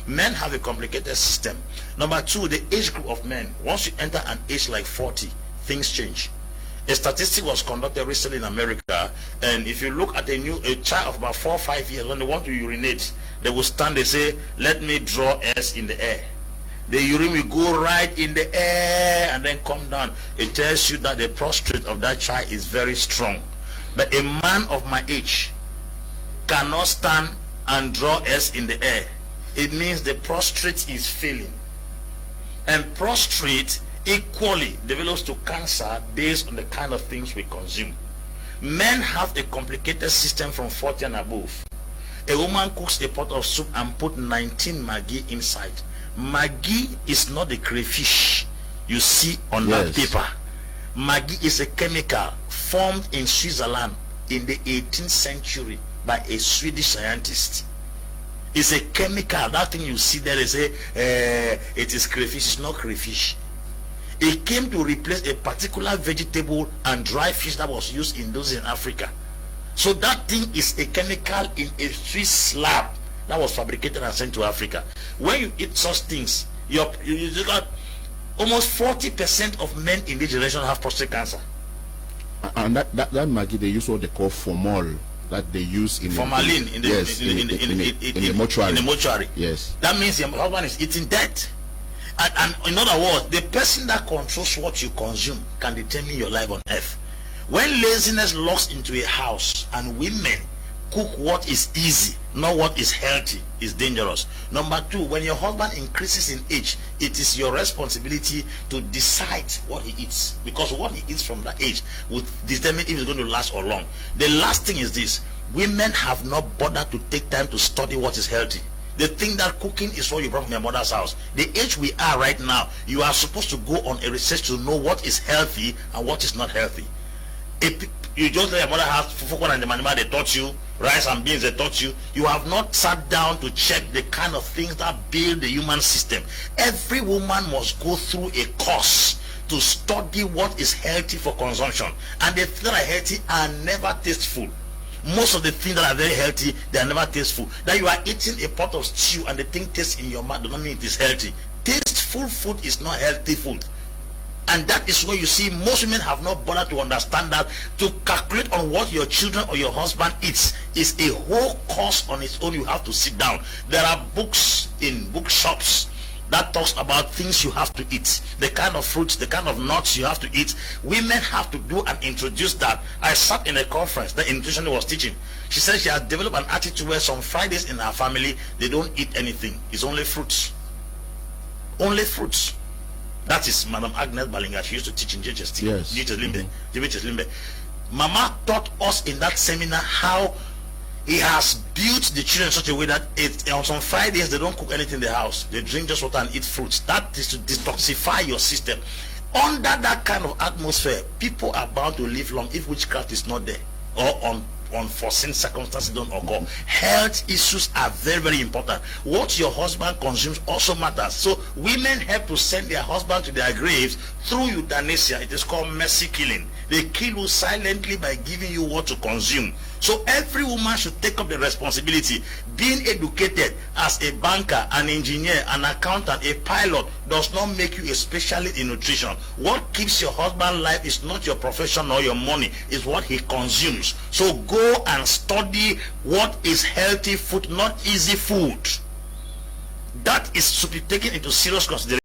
Men have a complicated system. Number two, the age group of men. Once you enter an age like 40, things change. A statistic was conducted recently in America, and if you look at a child of about 4 or 5 years, when they want to urinate, they will stand, they say, let me draw S in the air. The urine will go right in the air and then come down. It tells you that the prostate of that child is very strong. But a man of my age cannot stand and draw S in the air. It means the prostate is failing. And prostate equally develops to cancer based on the kind of things we consume. Men have a complicated system from 40 and above. A woman cooks a pot of soup and put 19 Maggi inside. Maggi is not the crayfish you see on that paper. Maggi is a chemical formed in Switzerland in the 18th century by a Swedish scientist. It's a chemical. That thing you see there, they say it is crayfish. It's not crayfish. It came to replace a particular vegetable and dry fish that was used in those in Africa. So that thing is a chemical in a Swiss lab that was fabricated and sent to Africa. When you eat such things, you got almost 40% of men in this generation have prostate cancer. And that Maggi, they use what they call formol, that they use in formalin in the mortuary. In the mortuary. Yes. That means your husband is eating dead. And in other words, the person that controls what you consume can determine your life on earth. When laziness locks into a house and women cook what is easy, not what is healthy, is dangerous. Number two, when your husband increases in age, it is your responsibility to decide what he eats, because what he eats from that age will determine if it's going to last or long. The last thing is this: women have not bothered to take time to study what is healthy. They think that cooking is what you brought from your mother's house. The age we are right now, you are supposed to go on a research to know what is healthy and what is not healthy. If you just let your mother have fufu and the manima they taught you, rice and beans they taught you, you have not sat down to check the kind of things that build the human system. Every woman must go through a course to study what is healthy for consumption, and the things that are healthy are never tasteful. Most of the things that are very healthy, they are never tasteful. That you are eating a pot of stew and the thing tastes in your mouth does not mean it is healthy. Tasteful food is not healthy food. And that is where you see most women have not bothered to understand that to calculate on what your children or your husband eats is a whole course on its own. You have to sit down. There are books in bookshops that talks about things you have to eat, the kind of fruits, the kind of nuts you have to eat. Women have to do and introduce that. I sat in a conference that nutritionist was teaching. She said she has developed an attitude where some Fridays in her family they don't eat anything. It's only fruits. Only fruits. That is Madam Agnes Balinga. She used to teach in JHST. Yes. JHS Limbe. Mama taught us in that seminar how he has built the children in such a way that on some Fridays they don't cook anything in the house. They drink just water and eat fruits. That is to detoxify your system. Under that kind of atmosphere, people are bound to live long if witchcraft is not there or unforeseen circumstances don't occur. Health issues are very, very important. What your husband consumes also matters. So women help to send their husband to their graves through euthanasia. It is called mercy killing. They kill you silently by giving you what to consume. So every woman should take up the responsibility. Being educated as a banker, an engineer, an accountant, a pilot does not make you a specialist in nutrition. What keeps your husband alive is not your profession or your money, it's what he consumes. So go and study what is healthy food, not easy food. That is to be taken into serious consideration.